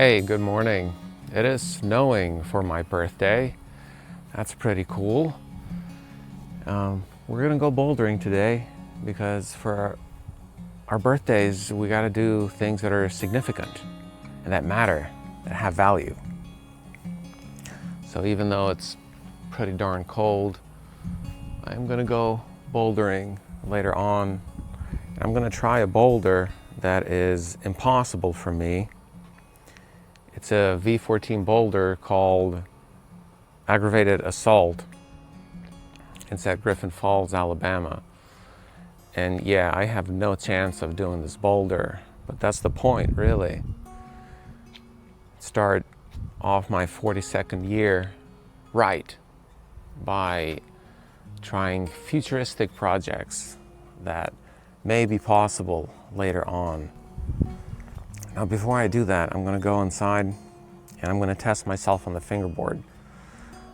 Hey, good morning. It is snowing for my birthday. That's pretty cool. We're gonna go bouldering today because for our birthdays, we gotta do things that are significant and that matter, that have value. So even though it's pretty darn cold, I'm gonna go bouldering later on. I'm gonna try a boulder that is impossible for me. It's a V14 boulder called Aggravated Assault. It's at Griffin, Alabama. And yeah, I have no chance of doing this boulder, but that's the point, really. Start off my 42nd year right by trying futuristic projects that may be possible later on. Now, before I do that, I'm going to go inside and I'm going to test myself on the fingerboard.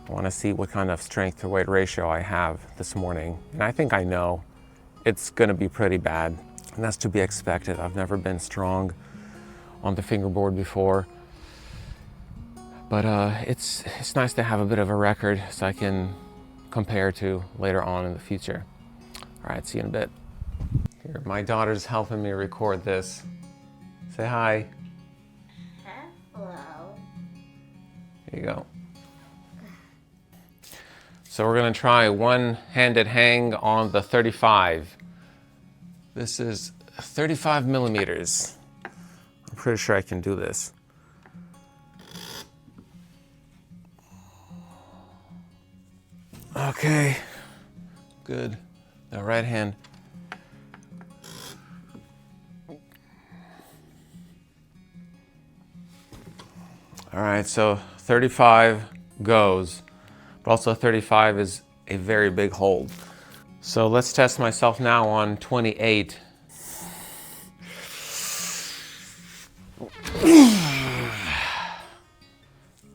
I want to see what kind of strength to weight ratio I have this morning. And I think I know it's going to be pretty bad, and that's to be expected. I've never been strong on the fingerboard before, but it's nice to have a bit of a record so I can compare to later on in the future. All right, see you in a bit. Here, my daughter's helping me record this. Say hi. Hello. There you go. So we're going to try one-handed hang on the 35. This is 35 millimeters. I'm pretty sure I can do this. Okay, good. Now right hand. All right, so 35 goes, but also 35 is a very big hold. So let's test myself now on 28.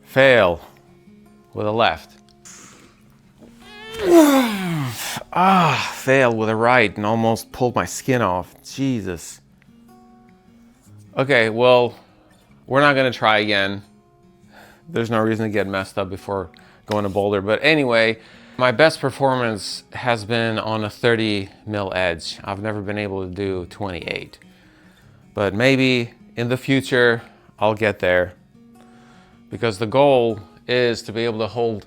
Fail with a left. Fail with a right and almost pulled my skin off. Jesus. Okay, well, we're not gonna try again. There's no reason to get messed up before going to boulder. But anyway, my best performance has been on a 30 mil edge. I've never been able to do 28. But maybe in the future, I'll get there. Because the goal is to be able to hold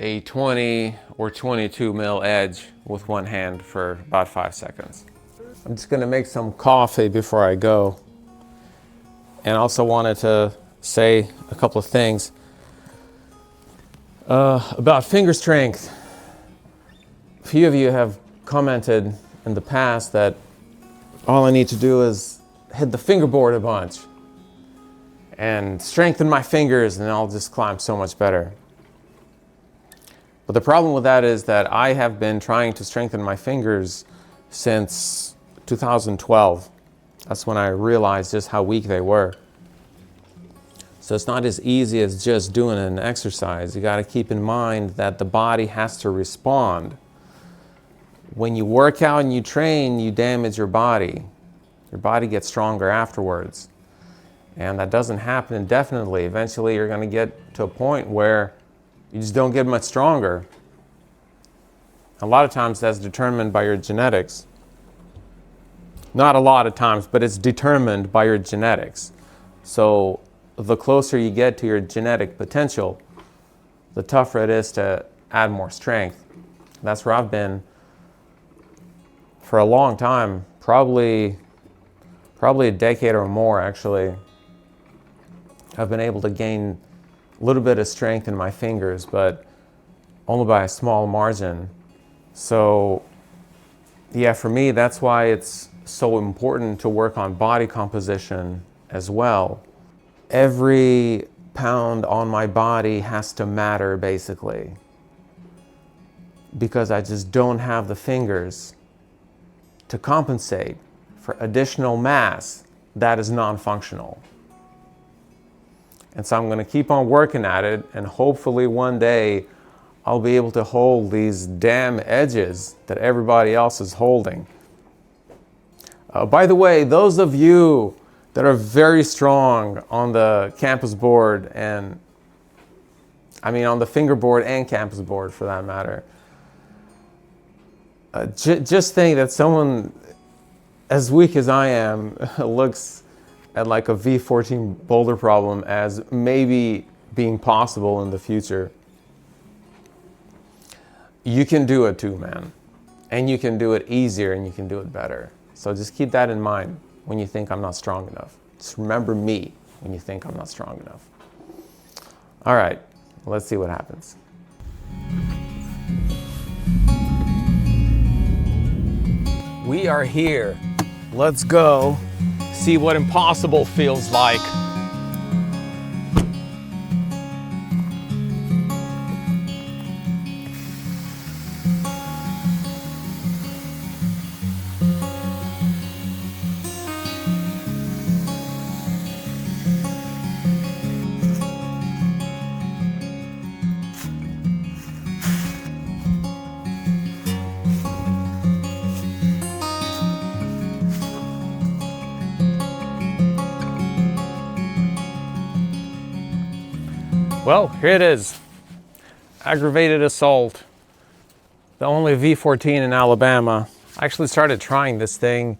a 20 or 22 mil edge with one hand for about 5 seconds. I'm just gonna make some coffee before I go. And also wanted to say a couple of things about finger strength. A few of you have commented in the past that all I need to do is hit the fingerboard a bunch and strengthen my fingers and I'll just climb so much better. But the problem with that is that I have been trying to strengthen my fingers since 2012. That's when I realized just how weak they were. So it's not as easy as just doing an exercise. You got to keep in mind that the body has to respond. When you work out and you train, you damage your body. Your body gets stronger afterwards. And that doesn't happen indefinitely. Eventually you're going to get to a point where you just don't get much stronger. A lot of times that's determined by your genetics. Not a lot of times, but it's determined by your genetics. So the closer you get to your genetic potential, the tougher it is to add more strength. That's where I've been for a long time, probably a decade or more actually. I've been able to gain a little bit of strength in my fingers, but only by a small margin. So yeah, for me, that's why it's so important to work on body composition as well. Every pound on my body has to matter, basically, because I just don't have the fingers to compensate for additional mass that is non-functional. And so I'm going to keep on working at it, and hopefully one day I'll be able to hold these damn edges that everybody else is holding. By the way, those of you that are very strong on the campus board, and I mean on the fingerboard and campus board for that matter. Just think that someone as weak as I am looks at like a V14 boulder problem as maybe being possible in the future. You can do it too, man. And you can do it easier and you can do it better. So just keep that in mind when you think I'm not strong enough. Just remember me when you think I'm not strong enough. All right, let's see what happens. We are here. Let's go see what impossible feels like. Well, here it is. Aggravated assault. The only V14 in Alabama. I actually started trying this thing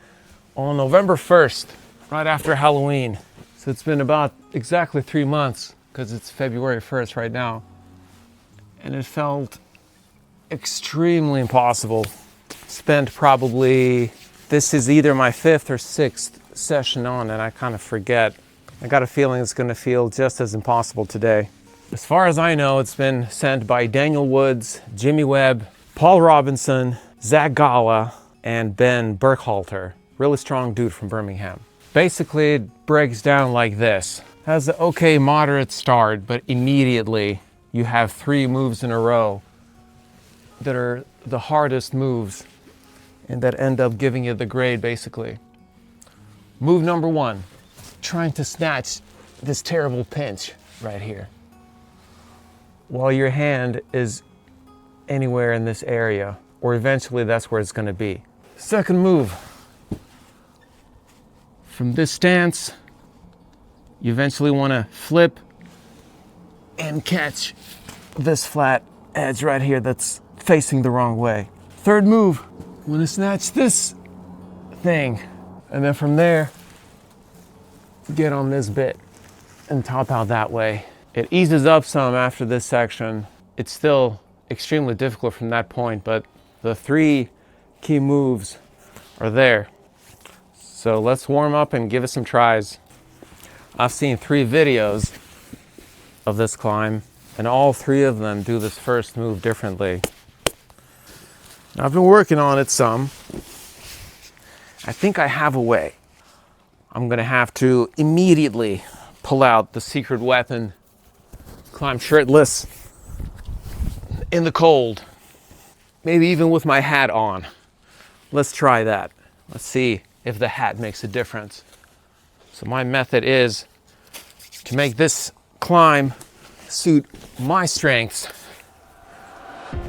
on November 1st, right after Halloween. So it's been about exactly 3 months, because it's February 1st right now. And it felt extremely impossible. Spent probably, this is either my 5th or 6th session on, and I kind of forget. I got a feeling it's going to feel just as impossible today. As far as I know, it's been sent by Daniel Woods, Jimmy Webb, Paul Robinson, Zach Gala, and Ben Burkhalter. Really strong dude from Birmingham. Basically, it breaks down like this. Has an okay moderate start, but immediately you have 3 moves in a row that are the hardest moves and that end up giving you the grade, basically. Move number 1, trying to snatch this terrible pinch right here, while your hand is anywhere in this area, or eventually that's where it's going to be. Second move, from this stance, you eventually want to flip and catch this flat edge right here that's facing the wrong way. Third move, you want to snatch this thing, and then from there, get on this bit and top out that way. It eases up some after this section. It's still extremely difficult from that point, but the 3 key moves are there. So let's warm up and give it some tries. I've seen 3 videos of this climb, and all 3 of them do this first move differently. Now, I've been working on it some. I think I have a way. I'm gonna have to immediately pull out the secret weapon, climb shirtless in the cold, maybe even with my hat on. Let's try that. Let's see if the hat makes a difference. So my method is to make this climb suit my strengths,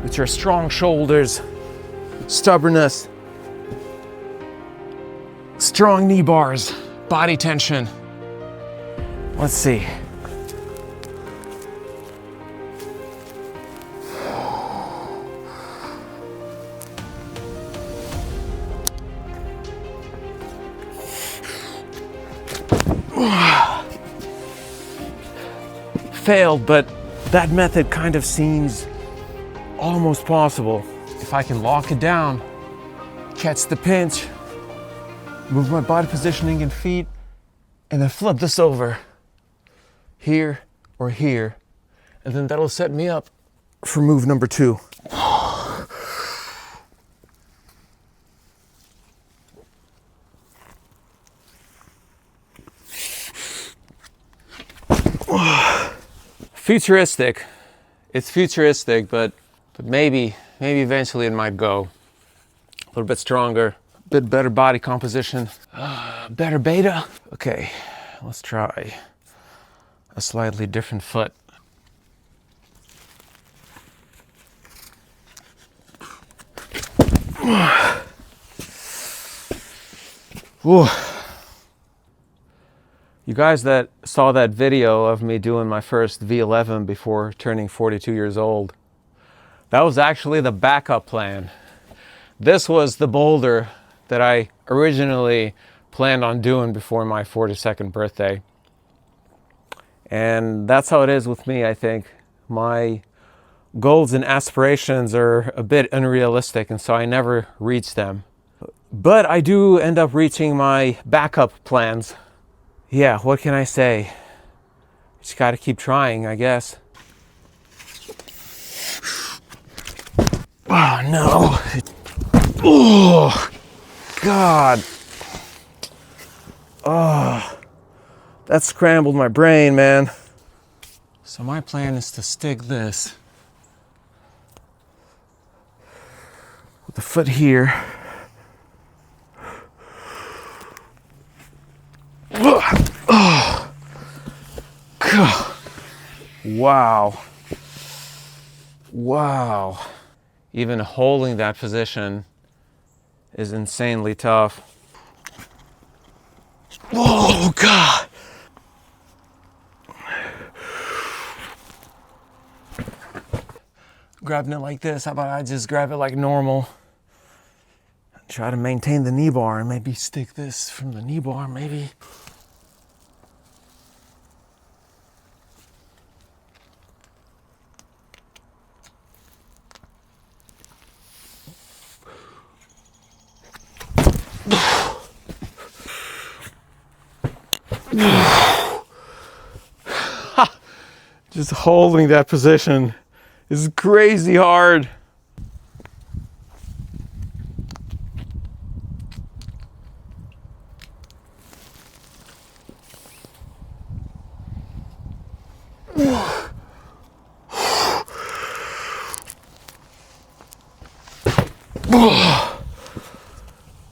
which are strong shoulders, stubbornness, strong knee bars, body tension. Let's see. Failed, but that method kind of seems almost possible. If I can lock it down, catch the pinch, move my body positioning and feet, and then flip this over here or here, and then that'll set me up for move number 2. Futuristic. It's futuristic, but maybe eventually it might go. A little bit stronger, a bit better body composition, better beta. Okay, let's try a slightly different foot. Ooh. guys that saw that video of me doing my first V11 before turning 42 years old, that was actually the backup plan. This was the boulder that I originally planned on doing before my 42nd birthday. And that's how it is with me, I think. My goals and aspirations are a bit unrealistic, and so I never reach them. But I do end up reaching my backup plans. Yeah, what can I say? Just gotta keep trying, I guess. Oh no. Oh, God. Oh, that scrambled my brain, man. So my plan is to stick this with the foot here. Oh, God. Wow. Wow. Even holding that position is insanely tough. Oh, God. Grabbing it like this, how about I just grab it like normal? Try to maintain the knee bar and maybe stick this from the knee bar, maybe. Just holding that position is crazy hard.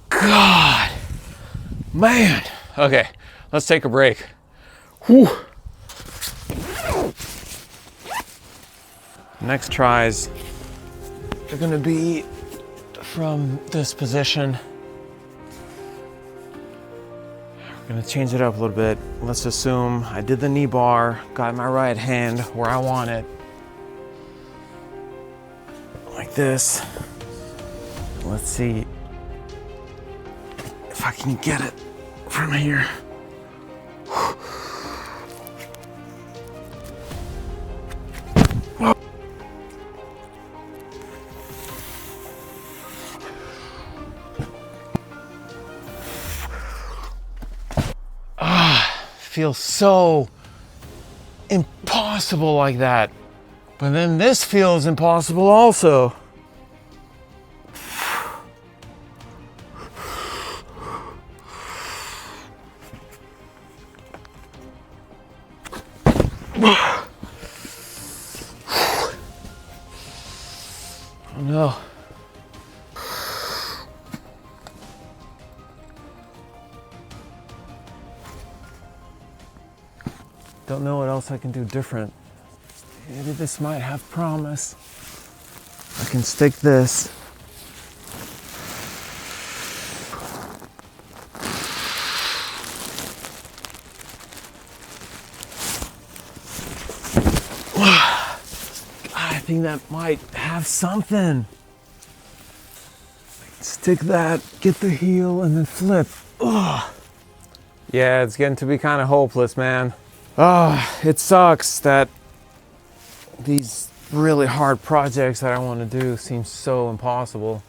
God, man. Okay, let's take a break. Whew. Next tries are gonna be from this position. We're gonna change it up a little bit. Let's assume I did the knee bar, got my right hand where I want it. Like this. Let's see if I can get it from here. Feels so impossible like that. But then this feels impossible also. Oh no. Don't know what else I can do different. Maybe this might have promise. I can stick this. I think that might have something. Stick that, get the heel, and then flip. Ugh. Yeah, it's getting to be kind of hopeless, man. It sucks that these really hard projects that I want to do seem so impossible.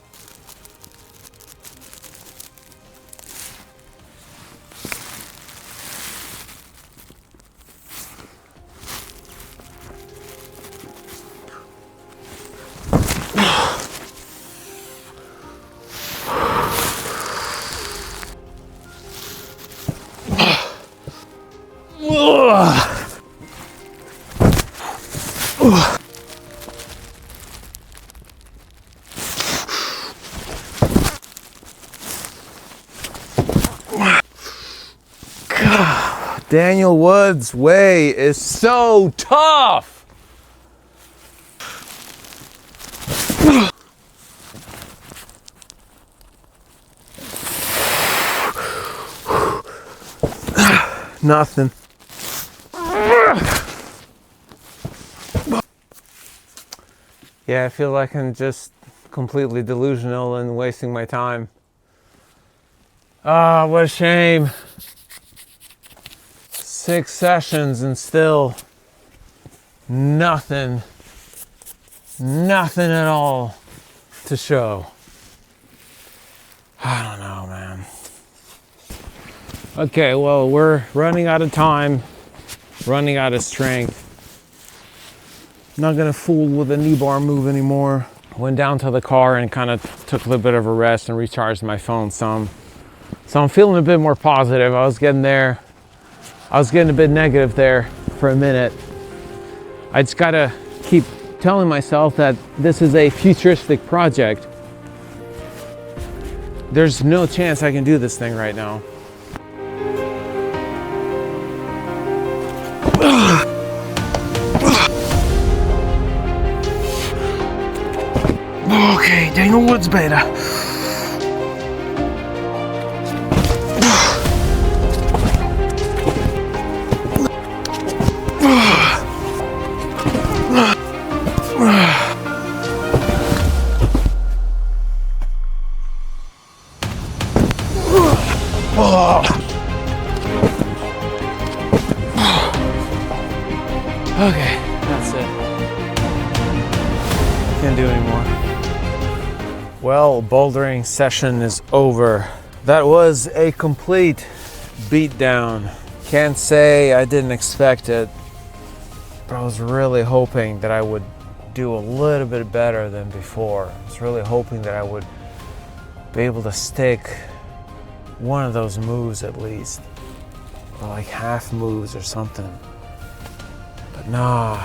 Daniel Wood's way is so tough. Nothing. Yeah, I feel like I'm just completely delusional and wasting my time. Ah, what a shame. 6 sessions and still nothing at all to show. I don't know, man. Okay, well, we're running out of time, running out of strength. Not gonna fool with the knee bar move anymore. Went down to the car and kind of took a little bit of a rest and recharged my phone some. So I'm feeling a bit more positive. I was getting a bit negative there for a minute. I just gotta keep telling myself that this is a futuristic project. There's no chance I can do this thing right now. Okay, Daniel Woods beta. Okay, that's it. Can't do anymore. Well, bouldering session is over. That was a complete beatdown. Can't say I didn't expect it, but I was really hoping that I would do a little bit better than before. I was really hoping that I would be able to stick one of those moves at least, or like half moves or something. But nah.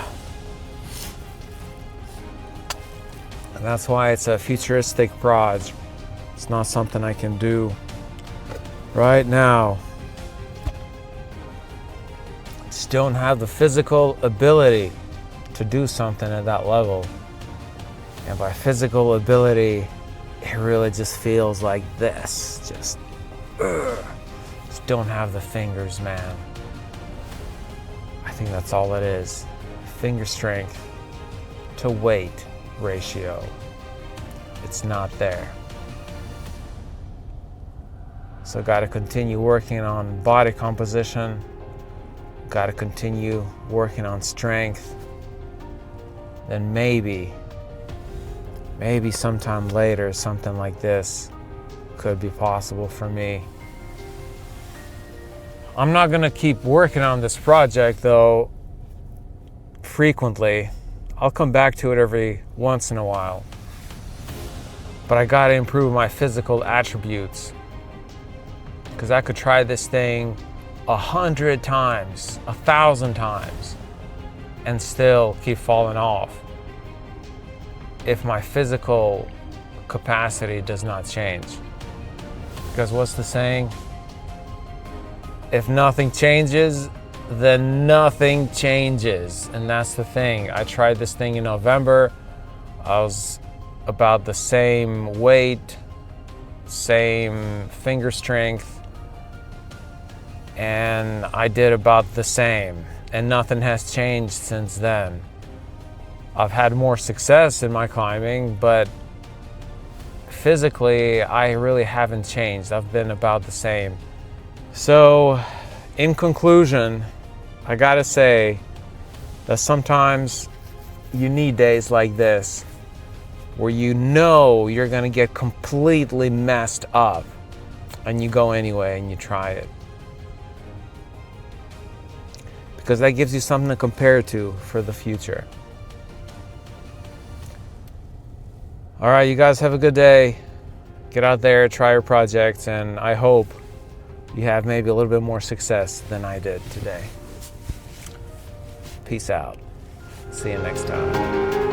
And that's why it's a futuristic project. It's not something I can do right now. Just don't have the physical ability to do something at that level. And by physical ability, it really just feels like this. Just don't have the fingers, man. I think that's all it is. Finger strength to weight ratio. It's not there. So got to continue working on body composition. Got to continue working on strength. Then maybe sometime later, something like this could be possible for me. I'm not gonna keep working on this project though frequently. I'll come back to it every once in a while. But I gotta improve my physical attributes, because I could try this thing 100 times, 1,000 times, and still keep falling off if my physical capacity does not change. Because what's the saying? If nothing changes, then nothing changes. And that's the thing. I tried this thing in November. I was about the same weight, same finger strength, and I did about the same. And nothing has changed since then. I've had more success in my climbing, but physically, I really haven't changed. I've been about the same. So, in conclusion, I gotta say that sometimes you need days like this where you know you're gonna get completely messed up, and you go anyway and you try it. Because that gives you something to compare to for the future. All right, you guys have a good day. Get out there, try your projects, and I hope you have maybe a little bit more success than I did today. Peace out. See you next time.